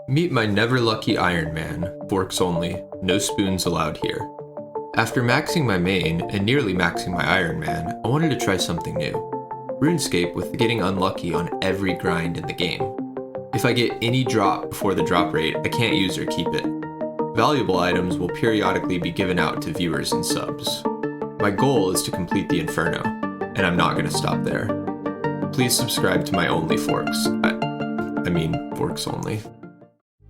Meet my never lucky Iron Man, forks only, no spoons allowed here. After maxing my main and nearly maxing my Iron Man, I wanted to try something new. RuneScape with getting unlucky on every grind in the game. If I get any drop before the drop rate, I can't use or keep it. Valuable items will periodically be given out to viewers and subs. My goal is to complete the Inferno, and I'm not going to stop there. Please subscribe to my only forks. I mean, forks only.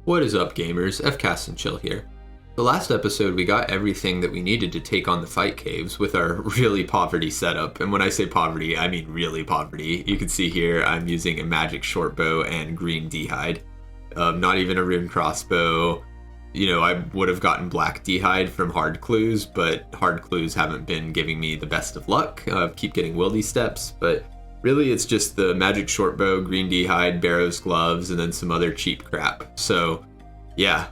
What is up, gamers? FCast and Chill here. The last episode, we got everything that we needed to take on the fight caves with our really poverty setup. And when I say poverty, I mean really poverty. You can see here I'm using a magic shortbow and green d'hide. Not even a rune crossbow. You know, I would have gotten black d'hide from hard clues, but hard clues haven't been giving me the best of luck. Keep getting wildy steps, but really it's just the magic shortbow, green d'hide, Barrow's gloves, and then some other cheap crap. So yeah,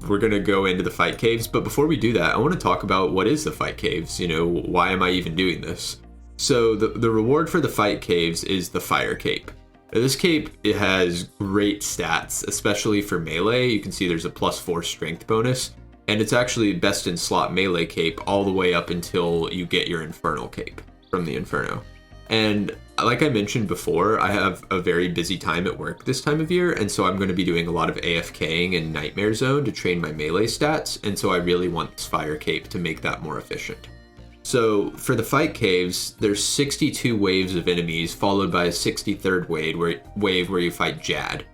we're gonna go into the fight caves, but before we do that, I want to talk about what is the fight caves. You know, why am I even doing this? So the reward for the fight caves is the fire cape. Now, this cape, it has great stats, especially for melee. You can see there's a +4 strength bonus, and it's actually best in slot melee cape all the way up until you get your infernal cape from the Inferno. And like I mentioned before, I have a very busy time at work this time of year, and so I'm going to be doing a lot of AFKing in Nightmare Zone to train my melee stats, and so I really want this fire cape to make that more efficient. So for the fight caves, there's 62 waves of enemies, followed by a 63rd wave where you fight Jad.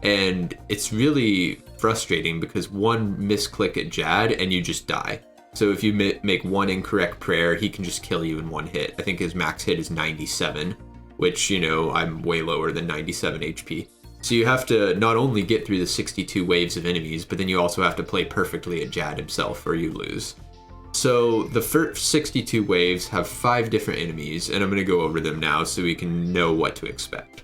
And it's really frustrating because one misclick at Jad and you just die. So if you make one incorrect prayer, he can just kill you in one hit. I think his max hit is 97, which, you know, I'm way lower than 97 HP. So you have to not only get through the 62 waves of enemies, but then you also have to play perfectly at Jad himself or you lose. So the first 62 waves have 5 different enemies, and I'm going to go over them now so we can know what to expect.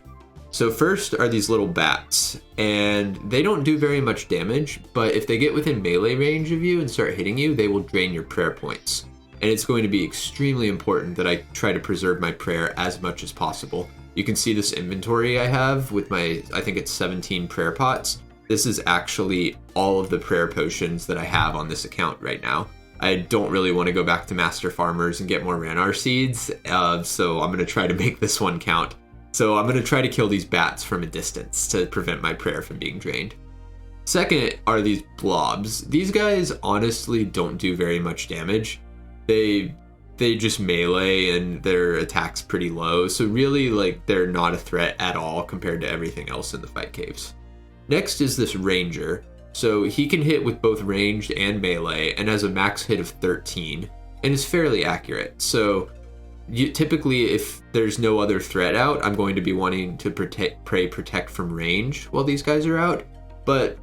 So first are these little bats, and they don't do very much damage, but if they get within melee range of you and start hitting you, they will drain your prayer points. And it's going to be extremely important that I try to preserve my prayer as much as possible. You can see this inventory I have with my, I think it's 17 prayer pots. This is actually all of the prayer potions that I have on this account right now. I don't really want to go back to Master Farmers and get more Ranar seeds, so I'm going to try to make this one count. So I'm going to try to kill these bats from a distance to prevent my prayer from being drained. Second are these blobs. These guys honestly don't do very much damage. They just melee and their attack's pretty low, so really like they're not a threat at all compared to everything else in the fight caves. Next is this ranger. So he can hit with both ranged and melee and has a max hit of 13 and is fairly accurate. So typically if there's no other threat out, I'm going to be wanting to protect from range while these guys are out. But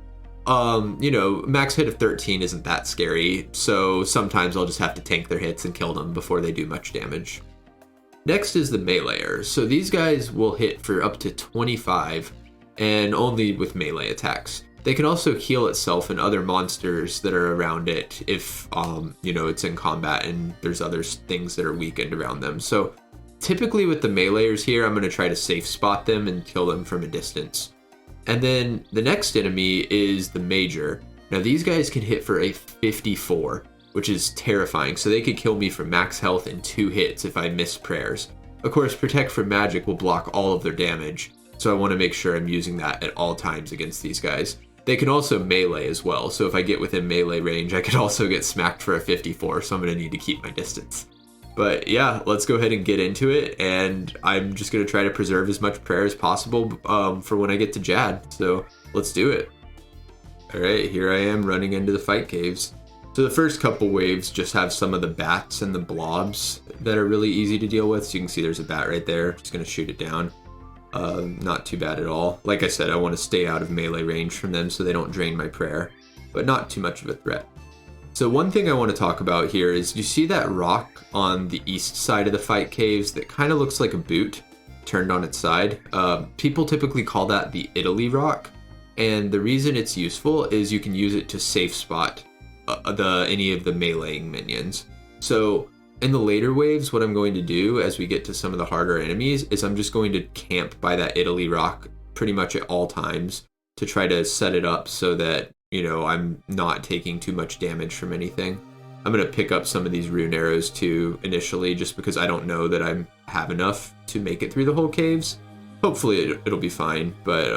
you know, max hit of 13 isn't that scary, so sometimes I'll just have to tank their hits and kill them before they do much damage. Next is the melee-ers. So these guys will hit for up to 25 and only with melee attacks. They can also heal itself and other monsters that are around it if, you know, it's in combat and there's other things that are weakened around them. So typically with the meleeers here, I'm going to try to safe spot them and kill them from a distance. And then the next enemy is the Major. Now these guys can hit for a 54, which is terrifying. So they could kill me from max health in 2 hits if I miss prayers. Of course, Protect from Magic will block all of their damage. So I want to make sure I'm using that at all times against these guys. They can also melee as well, so if I get within melee range, I could also get smacked for a 54, so I'm going to need to keep my distance. But yeah, let's go ahead and get into it, and I'm just going to try to preserve as much prayer as possible for when I get to Jad, so let's do it. Alright, here I am running into the fight caves. So the first couple waves just have some of the bats and the blobs that are really easy to deal with, so you can see there's a bat right there, just going to shoot it down. Not too bad at all. Like I said, I want to stay out of melee range from them so they don't drain my prayer, but not too much of a threat. So one thing I want to talk about here is you see that rock on the east side of the fight caves that kind of looks like a boot turned on its side. People typically call that the Italy rock, and the reason it's useful is you can use it to safe spot any of the meleeing minions. So in the later waves, what I'm going to do as we get to some of the harder enemies is I'm just going to camp by that Italy rock pretty much at all times. to try to set it up so that, I'm not taking too much damage from anything. I'm going to pick up some of these rune arrows too initially, just because I don't know that I have enough to make it through the whole caves. Hopefully it'll be fine, but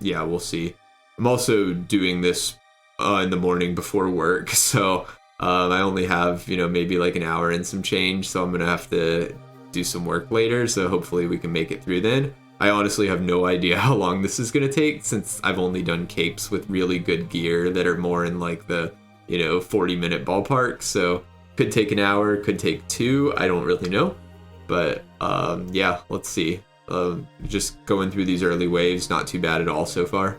yeah, we'll see. I'm also doing this in the morning before work, so I only have, maybe like an hour and some change, so I'm going to have to do some work later, so hopefully we can make it through then. I honestly have no idea how long this is going to take, since I've only done capes with really good gear that are more in like the 40-minute ballpark, so could take an hour, could take 2, I don't really know, but yeah, let's see. Just going through these early waves, not too bad at all so far.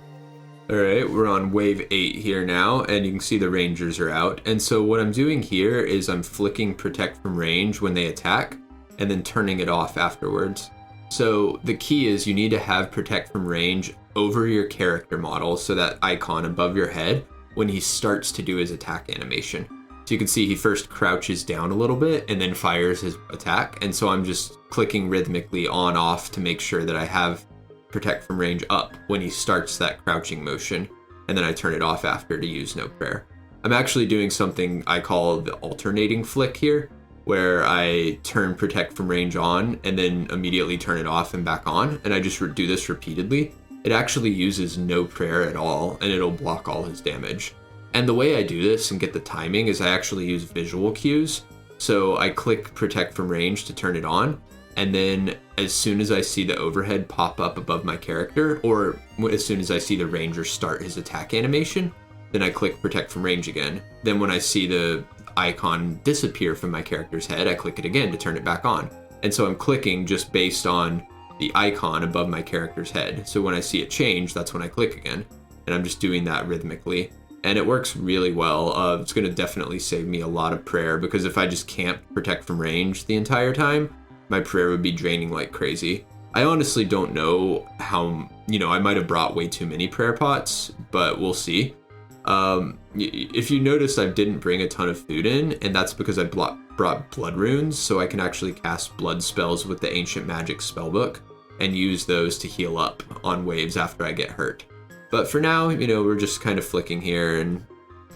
Alright, we're on wave 8 here now, and you can see the rangers are out, and so what I'm doing here is I'm flicking protect from range when they attack, and then turning it off afterwards. So the key is you need to have protect from range over your character model, so that icon above your head, when he starts to do his attack animation. So you can see he first crouches down a little bit and then fires his attack, and so I'm just clicking rhythmically on off to make sure that I have protect from range up when he starts that crouching motion, and then I turn it off after to use no prayer. I'm actually doing something I call the alternating flick here, where I turn protect from range on and then immediately turn it off and back on, and I just do this repeatedly. It actually uses no prayer at all, and it'll block all his damage. And the way I do this and get the timing is I actually use visual cues. So I click protect from range to turn it on, and then as soon as I see the overhead pop up above my character, or as soon as I see the ranger start his attack animation, then I click protect from range again. Then when I see the icon disappear from my character's head, I click it again to turn it back on. And so I'm clicking just based on the icon above my character's head. So when I see it change, that's when I click again. And I'm just doing that rhythmically. And it works really well. It's going to definitely save me a lot of prayer, because if I just camped protect from range the entire time, my prayer would be draining like crazy. I honestly don't know how, I might have brought way too many prayer pots, but we'll see. If you notice, I didn't bring a ton of food in, and that's because I brought blood runes, so I can actually cast blood spells with the ancient magic spellbook and use those to heal up on waves after I get hurt. But for now, we're just kind of flicking here and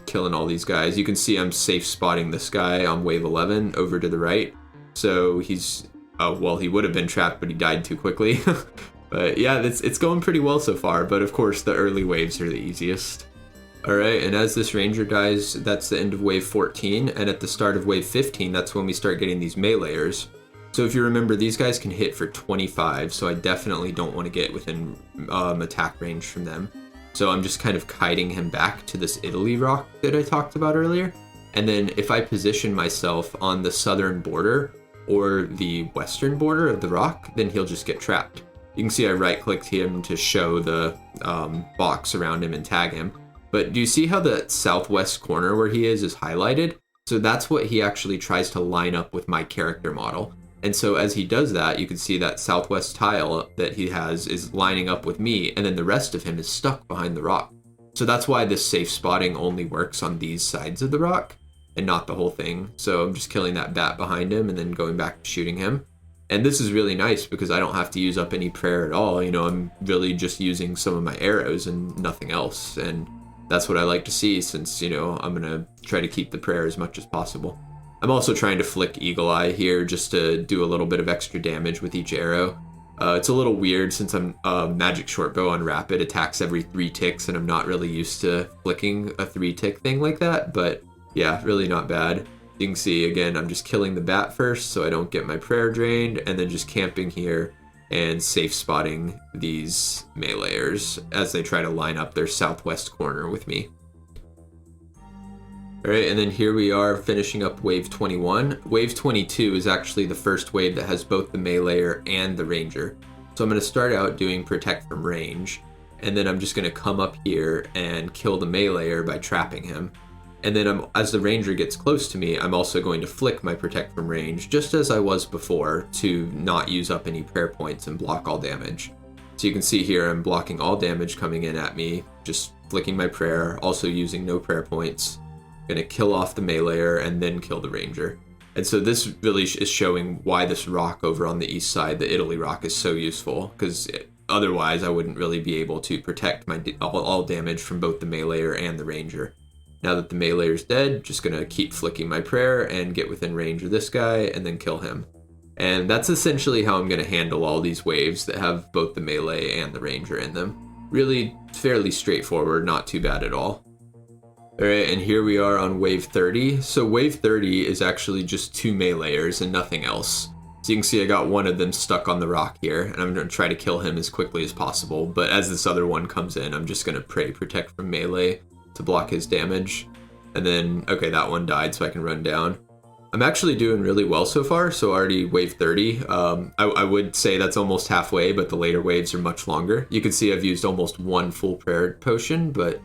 killing all these guys. You can see I'm safe spotting this guy on wave 11 over to the right. So he's, well, he would have been trapped, but he died too quickly. But yeah, it's going pretty well so far, but of course the early waves are the easiest. Alright, and as this ranger dies, that's the end of wave 14, and at the start of wave 15, that's when we start getting these meleeers. So if you remember, these guys can hit for 25, so I definitely don't want to get within attack range from them. So I'm just kind of kiting him back to this Italy rock that I talked about earlier. And then if I position myself on the southern border or the western border of the rock, then he'll just get trapped. You can see I right-clicked him to show the box around him and tag him. But do you see how the southwest corner where he is highlighted? So that's what he actually tries to line up with my character model. And so as he does that, you can see that southwest tile that he has is lining up with me, and then the rest of him is stuck behind the rock. So that's why this safe spotting only works on these sides of the rock and not the whole thing. So I'm just killing that bat behind him and then going back to shooting him. And this is really nice because I don't have to use up any prayer at all. I'm really just using some of my arrows and nothing else. And that's what I like to see, since, I'm going to try to keep the prayer as much as possible. I'm also trying to flick Eagle Eye here just to do a little bit of extra damage with each arrow. It's a little weird since I'm magic shortbow on rapid attacks every 3 ticks, and I'm not really used to flicking a 3-tick thing like that, but yeah, really not bad. You can see, again, I'm just killing the bat first so I don't get my prayer drained, and then just camping here and safe spotting these meleeers as they try to line up their southwest corner with me. Alright, and then here we are finishing up wave 21. Wave 22 is actually the first wave that has both the meleeer and the ranger. So I'm going to start out doing protect from range, and then I'm just going to come up here and kill the meleeer by trapping him. And then as the ranger gets close to me, I'm also going to flick my protect from range, just as I was before, to not use up any prayer points and block all damage. So you can see here I'm blocking all damage coming in at me, just flicking my prayer, also using no prayer points. Going to kill off the meleeer and then kill the ranger. And so this really is showing why this rock over on the east side, the Italy rock, is so useful, because otherwise I wouldn't really be able to protect my all damage from both the meleeer and the ranger. Now that the meleeer's dead, just gonna keep flicking my prayer and get within range of this guy and then kill him. And that's essentially how I'm gonna handle all these waves that have both the melee and the ranger in them. Really fairly straightforward, not too bad at all. Alright, and here we are on wave 30. So wave 30 is actually just 2 meleeers and nothing else. So you can see I got one of them stuck on the rock here, and I'm going to try to kill him as quickly as possible. But as this other one comes in, I'm just going to pray protect from melee to block his damage. And then, okay, that one died, so I can run down. I'm actually doing really well so far, so already wave 30. I would say that's almost halfway, but the later waves are much longer. You can see I've used almost 1 full prayer potion, but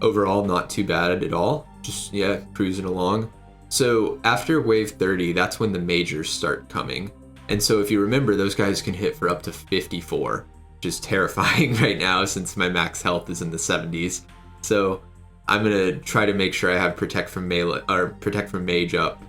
overall not too bad at all. Just, yeah, cruising along. So after wave 30, that's when the majors start coming. And so if you remember, those guys can hit for up to 54, which is terrifying right now since my max health is in the 70s. So I'm gonna try to make sure I have protect from melee or protect from mage up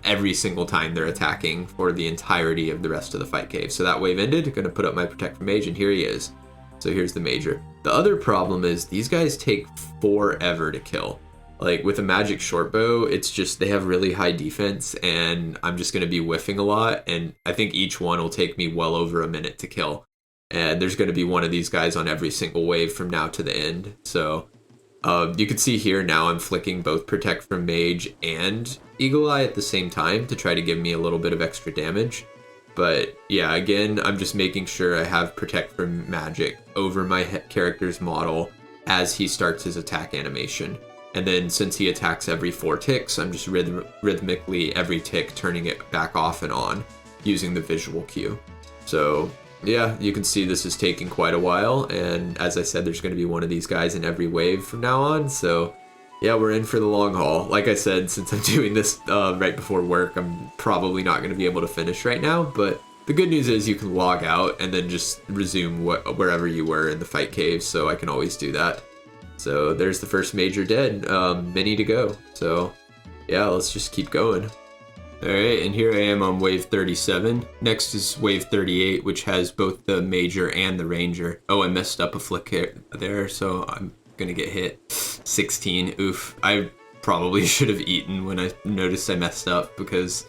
every single time they're attacking for the entirety of the rest of the fight cave. So that wave ended, gonna put up my protect from mage, and here he is. So here's the major. The other problem is these guys take forever to kill. Like with a magic short bow, it's just they have really high defense and I'm just going to be whiffing a lot. And I think each one will take me well over a minute to kill. And there's going to be one of these guys on every single wave from now to the end. So you can see here now I'm flicking both Protect from Mage and Eagle Eye at the same time to try to give me a little bit of extra damage. But yeah, again, I'm just making sure I have Protect from Magic over my character's model as he starts his attack animation. And then since he attacks every 4 ticks, I'm just rhythmically every tick turning it back off and on using the visual cue. So yeah, you can see this is taking quite a while. And as I said, there's going to be one of these guys in every wave from now on. So yeah, we're in for the long haul. Like I said, since I'm doing this right before work, I'm probably not going to be able to finish right now. But the good news is you can log out and then just resume wherever you were in the fight cave. So I can always do that. So there's the first major dead, many to go. So yeah, let's just keep going. All right, and here I am on wave 37. Next is wave 38, which has both the major and the ranger. Oh, I messed up a flick there, so I'm gonna get hit. 16, oof. I probably should have eaten when I noticed I messed up because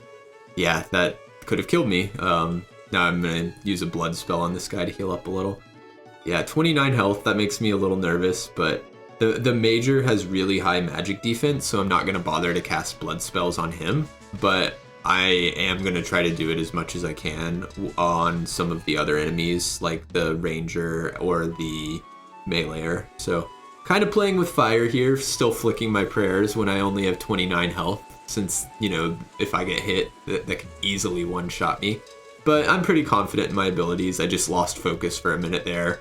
yeah, that could have killed me. Now I'm gonna use a blood spell on this guy to heal up a little. Yeah, 29 health, that makes me a little nervous, but the major has really high magic defense, so I'm not going to bother to cast blood spells on him, but I am going to try to do it as much as I can on some of the other enemies, like the ranger or the meleeer. So kind of playing with fire here, still flicking my prayers when I only have 29 health, since, you know, if I get hit, that can easily one-shot me. But I'm pretty confident in my abilities. I just lost focus for a minute there.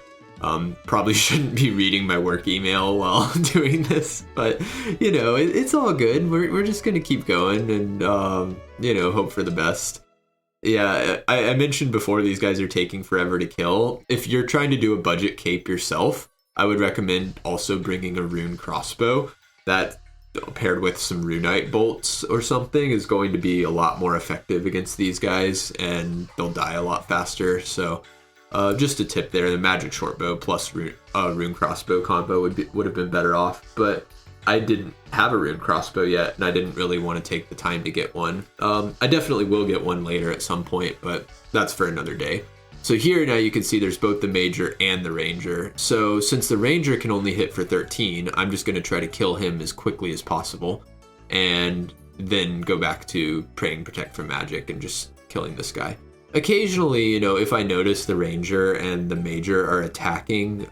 Probably shouldn't be reading my work email while doing this, but you know, it's all good. We're just gonna keep going and you know, hope for the best. Yeah, I mentioned before these guys are taking forever to kill. If you're trying to do a budget cape yourself, I would recommend also bringing a rune crossbow. That paired with some runite bolts or something is going to be a lot more effective against these guys, and they'll die a lot faster. So just a tip there, the magic shortbow plus rune crossbow combo would have been better off, but I didn't have a rune crossbow yet, and I didn't really want to take the time to get one. I definitely will get one later at some point, but that's for another day. So here now you can see there's both the major and the ranger. So since the ranger can only hit for 13, I'm just going to try to kill him as quickly as possible, and then go back to praying protect from magic and just killing this guy. Occasionally, you know, if I notice the ranger and the major are attacking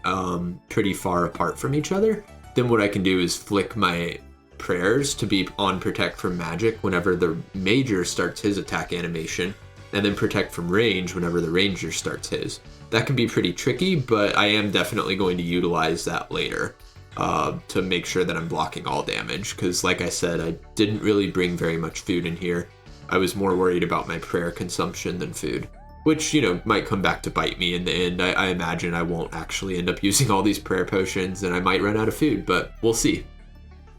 pretty far apart from each other, then what I can do is flick my prayers to be on protect from magic whenever the major starts his attack animation, and then protect from range whenever the ranger starts his. That can be pretty tricky, but I am definitely going to utilize that later to make sure that I'm blocking all damage, because like I said, I didn't really bring very much food in here. I was more worried about my prayer consumption than food, which, you know, might come back to bite me in the end. I imagine I won't actually end up using all these prayer potions and I might run out of food, but we'll see.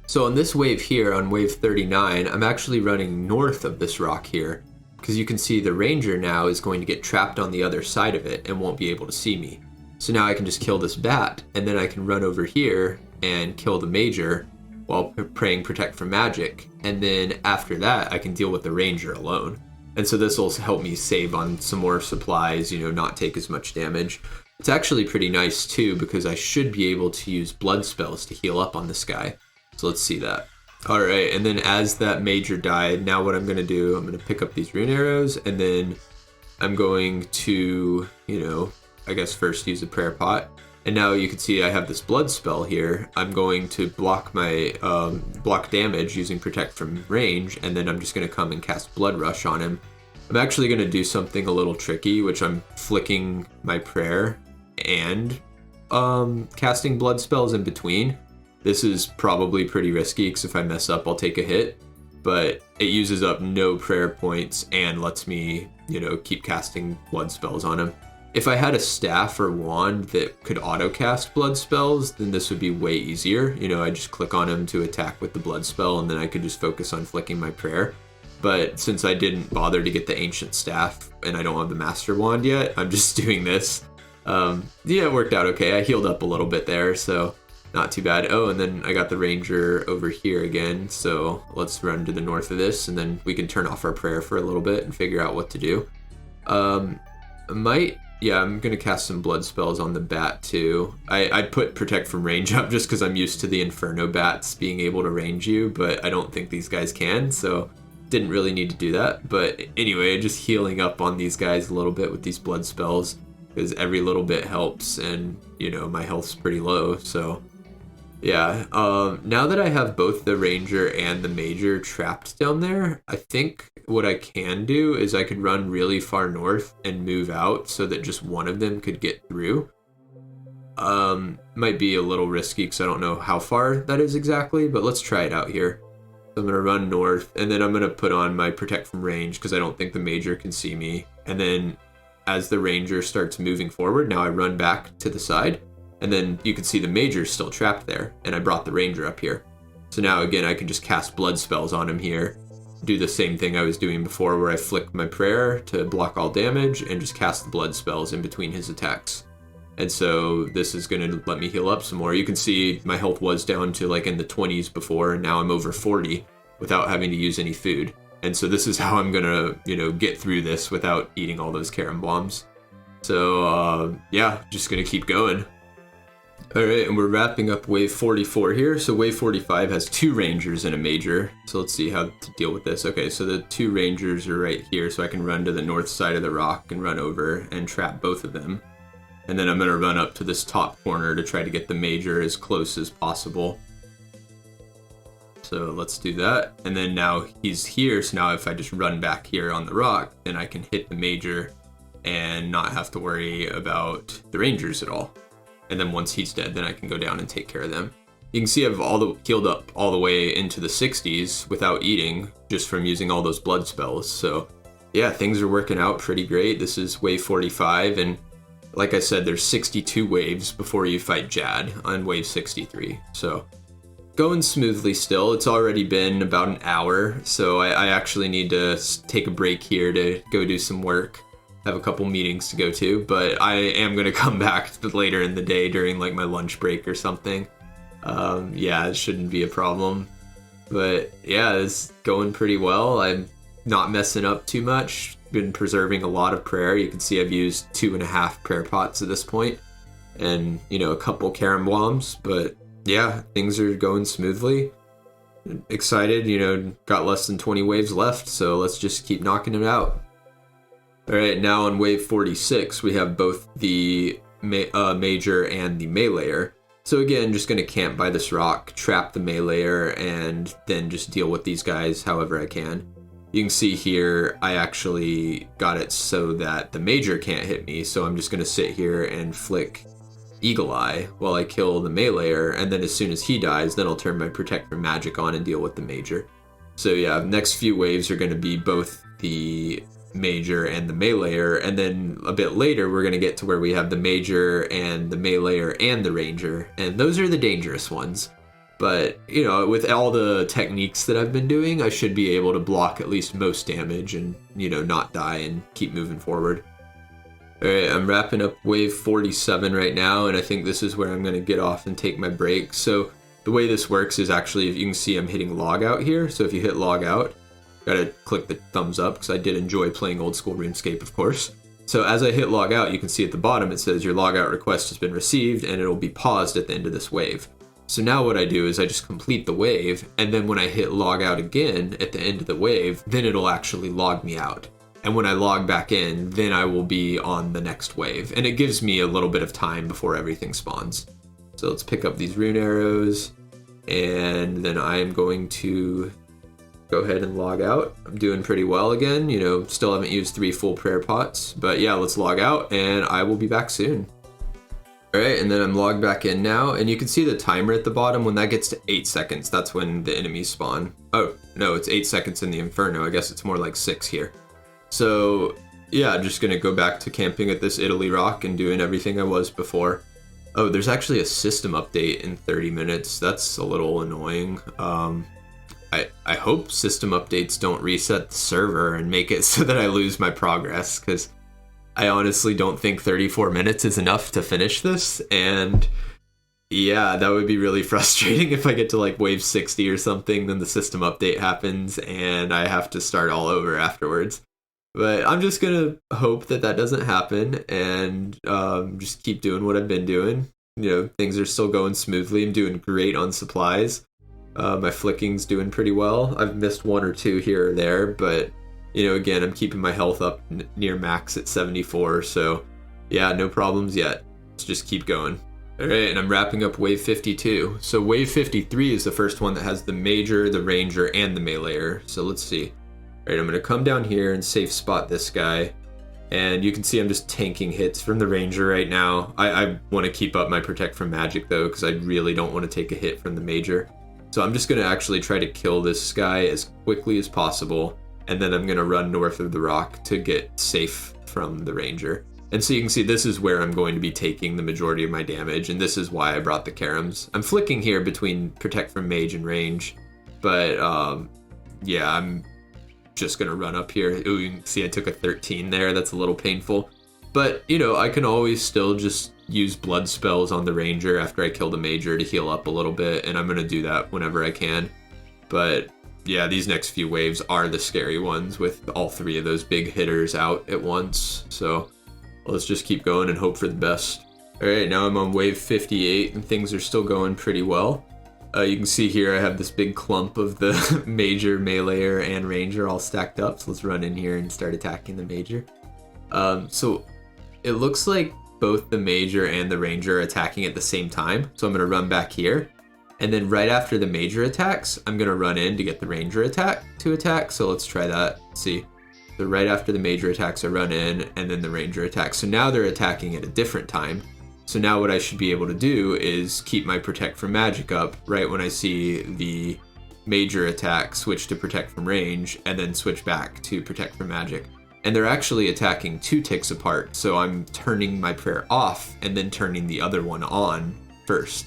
So on this wave here, on wave 39, I'm actually running north of this rock here, because you can see the ranger now is going to get trapped on the other side of it and won't be able to see me. So now I can just kill this bat, and then I can run over here and kill the major while praying protect from magic. And then after that, I can deal with the ranger alone. And so this will help me save on some more supplies, not take as much damage. It's actually pretty nice too, because I should be able to use blood spells to heal up on this guy. So let's see that. All right, and then as that major died, now what I'm gonna do, I'm gonna pick up these rune arrows, and then I'm going to, I guess first use a prayer pot. And now you can see I have this blood spell here. I'm going to block my block damage using protect from range, and then I'm just gonna come and cast blood rush on him. I'm actually gonna do something a little tricky, which I'm flicking my prayer and casting blood spells in between. This is probably pretty risky because if I mess up, I'll take a hit, but it uses up no prayer points and lets me, keep casting blood spells on him. If I had a staff or wand that could auto cast blood spells, then this would be way easier. I just click on him to attack with the blood spell, and then I could just focus on flicking my prayer. But since I didn't bother to get the ancient staff and I don't have the master wand yet, I'm just doing this. It worked out okay. I healed up a little bit there, so not too bad. Oh, and then I got the ranger over here again, so let's run to the north of this, and then we can turn off our prayer for a little bit and figure out what to do. I'm gonna cast some blood spells on the bat too. I put protect from range up just because I'm used to the inferno bats being able to range you, but I don't think these guys can, so didn't really need to do that. But anyway, just healing up on these guys a little bit with these blood spells, because every little bit helps, and my health's pretty low, so yeah. Now that I have both the ranger and the major trapped down there, I think what I can do is I could run really far north and move out so that just one of them could get through. Might be a little risky because I don't know how far that is exactly, but let's try it out here. So I'm gonna run north, and then I'm gonna put on my protect from range because I don't think the major can see me. And then as the ranger starts moving forward, now I run back to the side. And then you can see the major's still trapped there, and I brought the ranger up here. So now again, I can just cast blood spells on him here, do the same thing I was doing before where I flick my prayer to block all damage and just cast the blood spells in between his attacks. And so this is gonna let me heal up some more. You can see my health was down to like in the 20s before, and now I'm over 40 without having to use any food. And so this is how I'm gonna, get through this without eating all those Karam bombs. So just gonna keep going. All right, and we're wrapping up wave 44 here. So wave 45 has 2 rangers and a major. So let's see how to deal with this. Okay, so the 2 rangers are right here, so I can run to the north side of the rock and run over and trap both of them. And then I'm gonna run up to this top corner to try to get the major as close as possible. So let's do that. And then now he's here, so now if I just run back here on the rock, then I can hit the major and not have to worry about the rangers at all. And then once he's dead, then I can go down and take care of them. You can see I've healed up all the way into the 60s without eating, just from using all those blood spells. So yeah, things are working out pretty great. This is wave 45, and like I said, there's 62 waves before you fight Jad on wave 63. So going smoothly still. It's already been about an hour, so I actually need to take a break here to go do some work. Have a couple meetings to go to, but I am going to come back later in the day during like my lunch break or something. It shouldn't be a problem. But yeah, it's going pretty well. I'm not messing up too much. Been preserving a lot of prayer. You can see I've used 2.5 prayer pots at this point, and a couple Karam bombs. But yeah, things are going smoothly. Excited, got less than 20 waves left, so let's just keep knocking it out. All right, now on wave 46, we have both the major and the meleeer. So again, just gonna camp by this rock, trap the meleeer, and then just deal with these guys however I can. You can see here, I actually got it so that the major can't hit me, so I'm just gonna sit here and flick Eagle Eye while I kill the meleeer, and then as soon as he dies, then I'll turn my Protect from Magic on and deal with the major. So yeah, next few waves are gonna be both the major and the meleeer, and then a bit later we're going to get to where we have the major and the meleeer and the ranger, and those are the dangerous ones. But with all the techniques that I've been doing, I should be able to block at least most damage and not die and keep moving forward. Alright, I'm wrapping up wave 47 right now, and I think this is where I'm going to get off and take my break. So the way this works is actually, if you can see, I'm hitting log out here. So if you hit log out, gotta click the thumbs up because I did enjoy playing Old School Runescape, of course. So as I hit log out, you can see at the bottom it says your logout request has been received, and it'll be paused at the end of this wave. So now what I do is I just complete the wave, and then when I hit log out again at the end of the wave, then it'll actually log me out. And when I log back in, then I will be on the next wave. And it gives me a little bit of time before everything spawns. So let's pick up these rune arrows, and then I am going to go ahead and log out. I'm doing pretty well again, you know, still haven't used 3 full prayer pots, but yeah, let's log out and I will be back soon. All right, and then I'm logged back in now, and you can see the timer at the bottom. When that gets to 8 seconds, that's when the enemies spawn. Oh, no, it's 8 seconds in the Inferno. I guess it's more like 6 here. So yeah, I'm just gonna go back to camping at this Italy rock and doing everything I was before. Oh, there's actually a system update in 30 minutes. That's a little annoying. I hope system updates don't reset the server and make it so that I lose my progress, because I honestly don't think 34 minutes is enough to finish this, and yeah, that would be really frustrating if I get to like wave 60 or something, then the system update happens and I have to start all over afterwards. But I'm just gonna hope that that doesn't happen, and just keep doing what I've been doing. You know, things are still going smoothly. I'm doing great on supplies. My flicking's doing pretty well. I've missed 1 or 2 here or there, but you know, again, I'm keeping my health up near max at 74, so yeah, no problems yet. Let's just keep going. All right, and I'm wrapping up wave 52. So wave 53 is the first one that has the Major, the Ranger, and the Meleeer. So let's see. All right, I'm gonna come down here and safe spot this guy. And you can see I'm just tanking hits from the Ranger right now. I want to keep up my Protect from Magic though, because I really don't want to take a hit from the Major. So I'm just gonna actually try to kill this guy as quickly as possible, and then I'm gonna run north of the rock to get safe from the Ranger. And so you can see this is where I'm going to be taking the majority of my damage, and this is why I brought the Caroms. I'm flicking here between Protect from Mage and Range, but yeah, I'm just gonna run up here. Ooh, you can see I took a 13 there. That's a little painful, but you know, I can always still just use blood spells on the Ranger after I kill the Major to heal up a little bit, and I'm gonna do that whenever I can. But yeah, these next few waves are the scary ones with all 3 of those big hitters out at once. So let's just keep going and hope for the best. All right, now I'm on wave 58 and things are still going pretty well. You can see here I have this big clump of the Major, Meleeer, and Ranger all stacked up. So let's run in here and start attacking the Major. So it looks like both the Major and the Ranger are attacking at the same time. So I'm gonna run back here. And then right after the Major attacks, I'm gonna run in to get the Ranger to attack. So let's try that, see. So right after the Major attacks, I run in, and then the Ranger attacks. So now they're attacking at a different time. So now what I should be able to do is keep my Protect from Magic up right when I see the Major attack, switch to Protect from Range, and then switch back to Protect from Magic. And they're actually attacking 2 ticks apart, so I'm turning my prayer off and then turning the other one on first.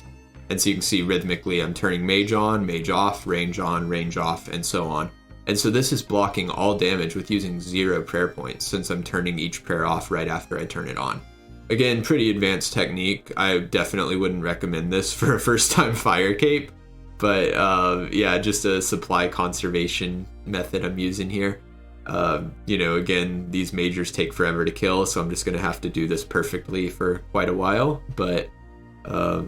And so you can see rhythmically I'm turning Mage on, Mage off, Range on, Range off, and so on. And so this is blocking all damage with using 0 prayer points, since I'm turning each prayer off right after I turn it on. Again, pretty advanced technique. I definitely wouldn't recommend this for a first-time fire cape, but yeah, just a supply conservation method I'm using here. You know, again, these Majors take forever to kill, so I'm just gonna have to do this perfectly for quite a while. But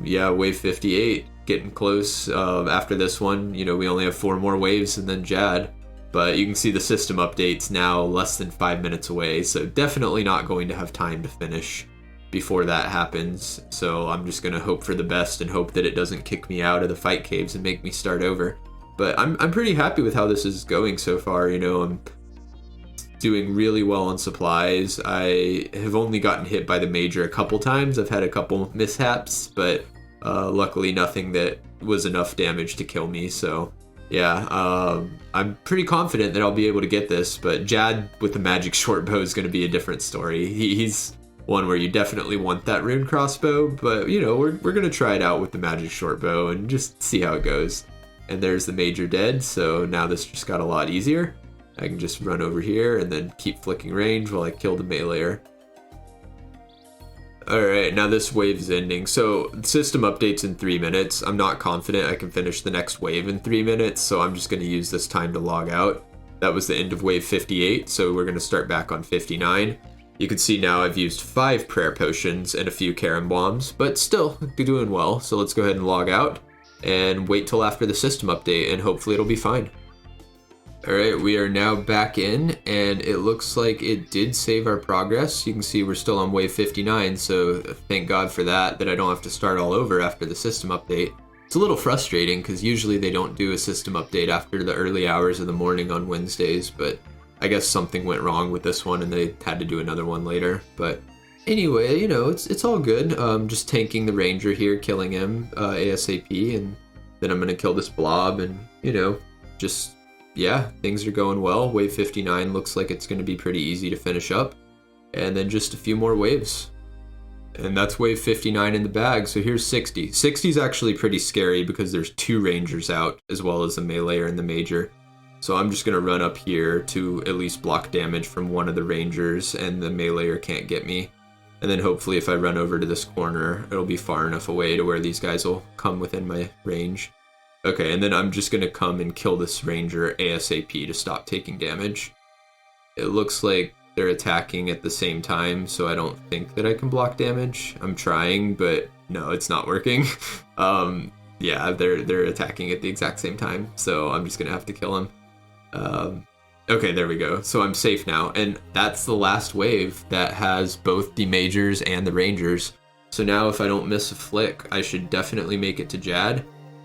yeah, wave 58, getting close. After this one, you know, we only have 4 more waves and then Jad. But you can see the system update's now less than 5 minutes away, so definitely not going to have time to finish before that happens. So I'm just gonna hope for the best and hope that it doesn't kick me out of the fight caves and make me start over. But I'm pretty happy with how this is going so far. You know, I'm doing really well on supplies. I have only gotten hit by the Major a couple times. I've had a couple mishaps, but luckily nothing that was enough damage to kill me. So yeah, I'm pretty confident that I'll be able to get this, but Jad with the magic short bow is going to be a different story. He's one where you definitely want that rune crossbow, but you know, we're going to try it out with the magic short bow and just see how it goes. And there's the Major dead, so now this just got a lot easier. I can just run over here and then keep flicking range while I kill the Meleeer. Alright, now this wave is ending. So, system updates in 3 minutes. I'm not confident I can finish the next wave in 3 minutes, so I'm just going to use this time to log out. That was the end of wave 58, so we're going to start back on 59. You can see now I've used 5 prayer potions and a few Karen bombs, but still doing well. So let's go ahead and log out and wait till after the system update, and hopefully it'll be fine. Alright, we are now back in, and it looks like it did save our progress. You can see we're still on wave 59, so thank God for that I don't have to start all over after the system update. It's a little frustrating because usually they don't do a system update after the early hours of the morning on Wednesdays, but I guess something went wrong with this one and they had to do another one later. But anyway, you know, it's all good. Just tanking the ranger here, killing him ASAP, and then I'm gonna kill this blob, and you know, just yeah, things are going well. Wave 59 looks like it's gonna be pretty easy to finish up, and then just a few more waves. And that's wave 59 in the bag, so here's 60. 60 is actually pretty scary because there's 2 rangers out, as well as the meleeer and the major. So I'm just gonna run up here to at least block damage from one of the rangers, and the meleeer can't get me. And then hopefully if I run over to this corner, it'll be far enough away to where these guys will come within my range. Okay, and then I'm just gonna come and kill this ranger ASAP to stop taking damage. It looks like they're attacking at the same time, so I don't think that I can block damage. I'm trying, but no, it's not working. Yeah, they're attacking at the exact same time, so I'm just gonna have to kill him. Okay, there we go. So I'm safe now, and that's the last wave that has both the majors and the rangers. So now if I don't miss a flick, I should definitely make it to Jad.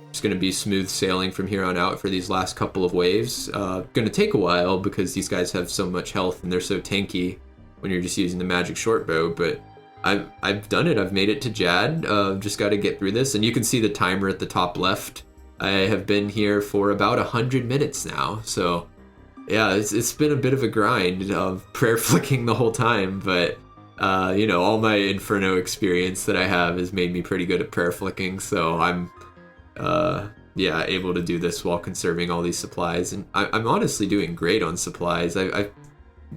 It's going to be smooth sailing from here on out for these last couple of waves. Going to take a while because these guys have so much health and they're so tanky when you're just using the magic short bow, but I've done it. I've made it to Jad. Just got to get through this, and you can see the timer at the top left. I have been here for about 100 minutes now, so yeah, it's been a bit of a grind of prayer flicking the whole time, but you know, all my Inferno experience that I have has made me pretty good at prayer flicking, so I'm yeah, able to do this while conserving all these supplies, and I'm honestly doing great on supplies. I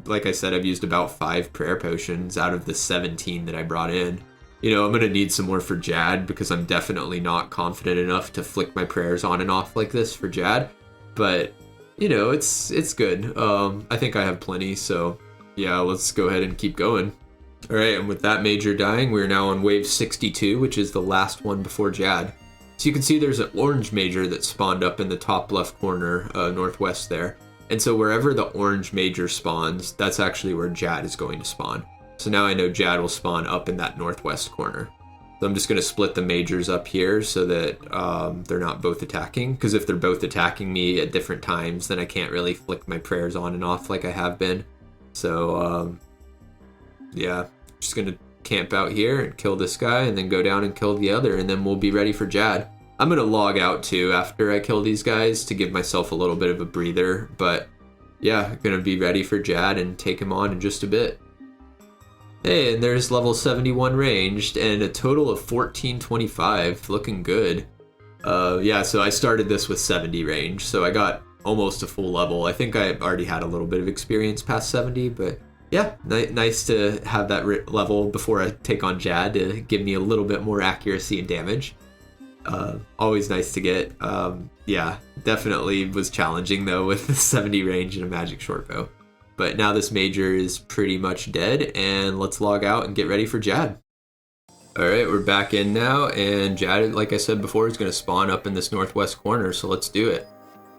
like I said, I've used about 5 prayer potions out of the 17 that I brought in. You know, I'm gonna need some more for Jad because I'm definitely not confident enough to flick my prayers on and off like this for Jad, but you know, it's good. I think I have plenty, so yeah, let's go ahead and keep going. Alright, and with that major dying, we're now on wave 62, which is the last one before Jad. So you can see there's an orange major that spawned up in the top left corner, northwest there. And so wherever the orange major spawns, that's actually where Jad is going to spawn. So now I know Jad will spawn up in that northwest corner. So I'm just going to split the majors up here so that they're not both attacking. Because if they're both attacking me at different times, then I can't really flick my prayers on and off like I have been. So yeah, just going to camp out here and kill this guy and then go down and kill the other, and then we'll be ready for Jad. I'm gonna log out too after I kill these guys to give myself a little bit of a breather, but yeah, gonna be ready for Jad and take him on in just a bit. Hey, and there's level 71 ranged and a total of 1425, looking good. Yeah, so I started this with 70 range, so I got almost a full level. I think I already had a little bit of experience past 70, but yeah, nice to have that level before I take on Jad to give me a little bit more accuracy and damage. Always nice to get. Yeah, definitely was challenging though with the 70 range and a magic short bow. But now this major is pretty much dead, and let's log out and get ready for Jad. Alright, we're back in now, and Jad, like I said before, is going to spawn up in this northwest corner, so let's do it.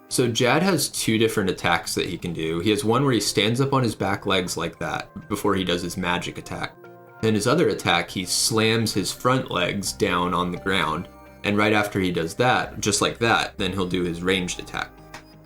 So Jad has 2 different attacks that he can do. He has one where he stands up on his back legs like that before he does his magic attack. And his other attack, he slams his front legs down on the ground. And right after he does that, just like that, then he'll do his ranged attack.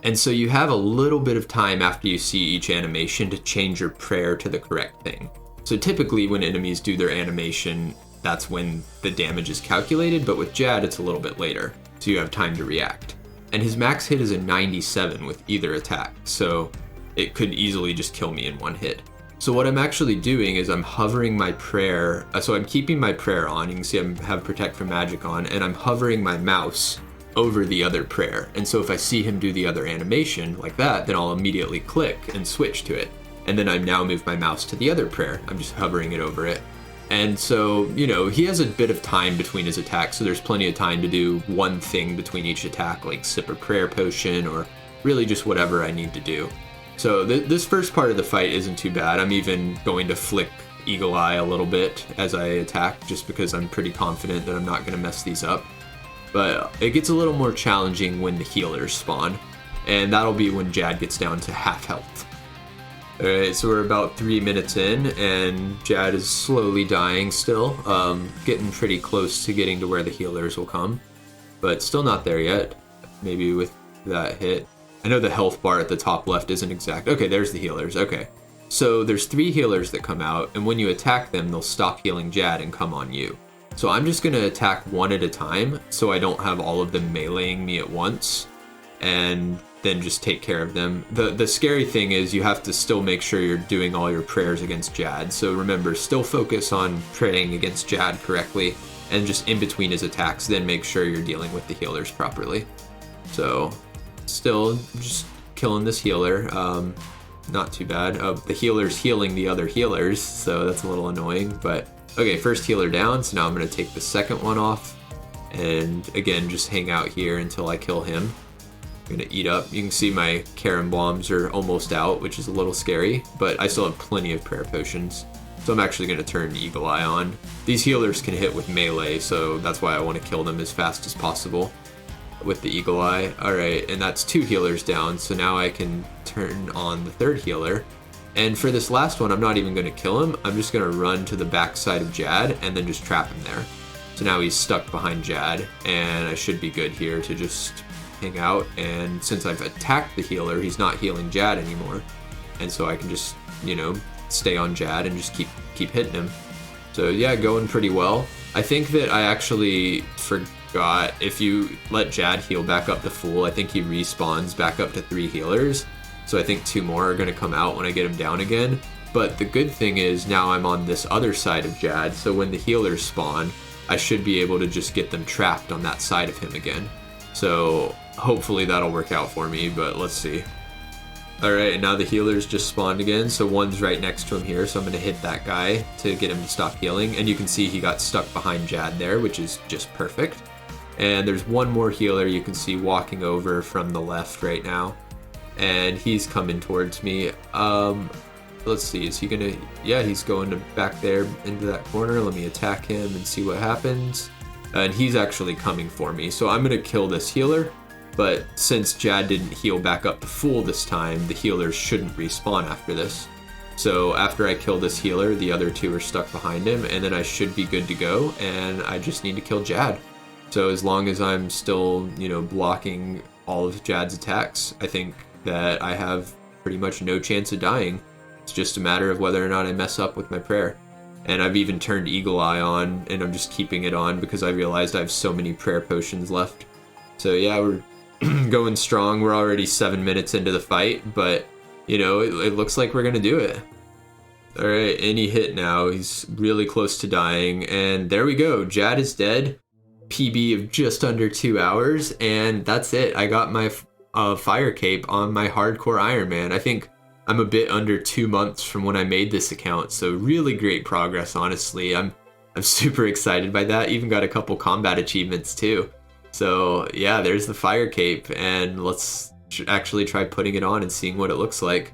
And so you have a little bit of time after you see each animation to change your prayer to the correct thing. So typically when enemies do their animation, that's when the damage is calculated, but with Jad it's a little bit later, so you have time to react. And his max hit is a 97 with either attack, so it could easily just kill me in one hit. So what I'm actually doing is I'm hovering my prayer, so I'm keeping my prayer on, you can see I have Protect from Magic on, and I'm hovering my mouse over the other prayer. And so if I see him do the other animation like that, then I'll immediately click and switch to it. And then I now move my mouse to the other prayer. I'm just hovering it over it. And so, he has a bit of time between his attacks, so there's plenty of time to do one thing between each attack, like sip a prayer potion or really just whatever I need to do. So this first part of the fight isn't too bad. I'm even going to flick Eagle Eye a little bit as I attack, just because I'm pretty confident that I'm not going to mess these up. But it gets a little more challenging when the healers spawn, and that'll be when Jad gets down to half health. Alright, so we're about 3 minutes in, and Jad is slowly dying still, getting pretty close to getting to where the healers will come, but still not there yet. Maybe with that hit. I know the health bar at the top left isn't exact. Okay, there's the healers. Okay. So there's 3 healers that come out, and when you attack them, they'll stop healing Jad and come on you. So I'm just going to attack one at a time, so I don't have all of them meleeing me at once, and then just take care of them. The scary thing is you have to still make sure you're doing all your prayers against Jad. So remember, still focus on praying against Jad correctly, and just in between his attacks, then make sure you're dealing with the healers properly. So still just killing this healer. Not too bad. The healer's healing the other healers, so that's a little annoying. But okay, first healer down, so now I'm going to take the second one off, and again, just hang out here until I kill him. I'm going to eat up. You can see my Karen bombs are almost out, which is a little scary, but I still have plenty of prayer potions. So I'm actually going to turn Eagle Eye on. These healers can hit with melee, so that's why I want to kill them as fast as possible with the Eagle Eye. Alright, and that's 2 healers down, so now I can turn on the 3rd healer. And for this last one, I'm not even going to kill him. I'm just going to run to the back side of Jad and then just trap him there. So now he's stuck behind Jad, and I should be good here to just hang out. And since I've attacked the healer, he's not healing Jad anymore. And so I can just, stay on Jad and just keep hitting him. So yeah, going pretty well. I think that I actually forgot, if you let Jad heal back up to full, I think he respawns back up to 3 healers. So I think 2 more are going to come out when I get him down again. But the good thing is now I'm on this other side of Jad, so when the healers spawn, I should be able to just get them trapped on that side of him again. So hopefully that'll work out for me, but let's see. Alright, and now the healers just spawned again, so one's right next to him here, so I'm going to hit that guy to get him to stop healing. And you can see he got stuck behind Jad there, which is just perfect. And there's one more healer you can see walking over from the left right now. And he's coming towards me. Let's see, is he gonna... Yeah, he's going back there into that corner. Let me attack him and see what happens. And he's actually coming for me, so I'm gonna kill this healer. But since Jad didn't heal back up to full this time, the healers shouldn't respawn after this. So after I kill this healer, the other 2 are stuck behind him, and then I should be good to go, and I just need to kill Jad. So as long as I'm still, blocking all of Jad's attacks, I think that I have pretty much no chance of dying. It's just a matter of whether or not I mess up with my prayer. And I've even turned Eagle Eye on, and I'm just keeping it on because I realized I have so many prayer potions left. So yeah, we're going strong. We're already 7 minutes into the fight, but it looks like we're gonna do it. Alright, and he hit now. He's really close to dying, and there we go. Jad is dead. PB of just under 2 hours, and that's it. I got my fire cape on my hardcore Iron Man. I think I'm a bit under 2 months from when I made this account, so really great progress, honestly. I'm super excited by that. Even got a couple combat achievements too. So yeah, there's the fire cape, and let's actually try putting it on and seeing what it looks like.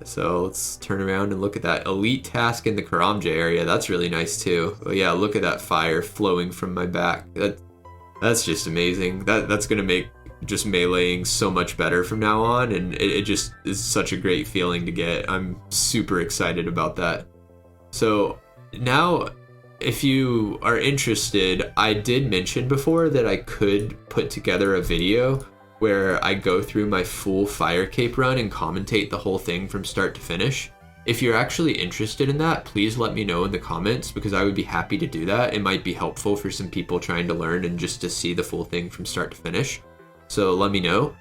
So let's turn around and look at that elite task in the Karamja area. That's really nice too. But yeah, look at that fire flowing from my back. That's just amazing. That's gonna make just meleeing so much better from now on, and it just is such a great feeling to get. I'm super excited about that. So now, if you are interested, I did mention before that I could put together a video where I go through my full fire cape run and commentate the whole thing from start to finish. If you're actually interested in that, please let me know in the comments, because I would be happy to do that. It might be helpful for some people trying to learn and just to see the full thing from start to finish. So let me know.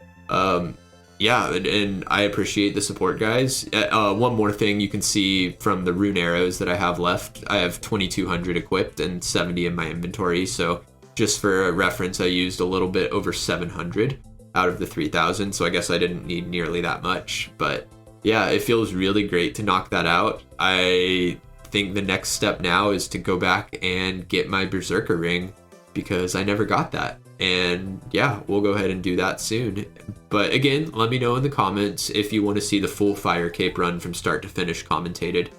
Yeah, and I appreciate the support, guys. One more thing you can see from the rune arrows that I have left. I have 2,200 equipped and 70 in my inventory, so just for a reference, I used a little bit over 700 out of the 3,000, so I guess I didn't need nearly that much. But yeah, it feels really great to knock that out. I think the next step now is to go back and get my Berserker ring, because I never got that. And yeah, we'll go ahead and do that soon. But again, let me know in the comments if you want to see the full Fire Cape run from start to finish commentated.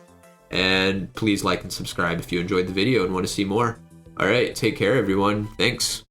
And please like and subscribe if you enjoyed the video and want to see more. Alright, take care everyone. Thanks.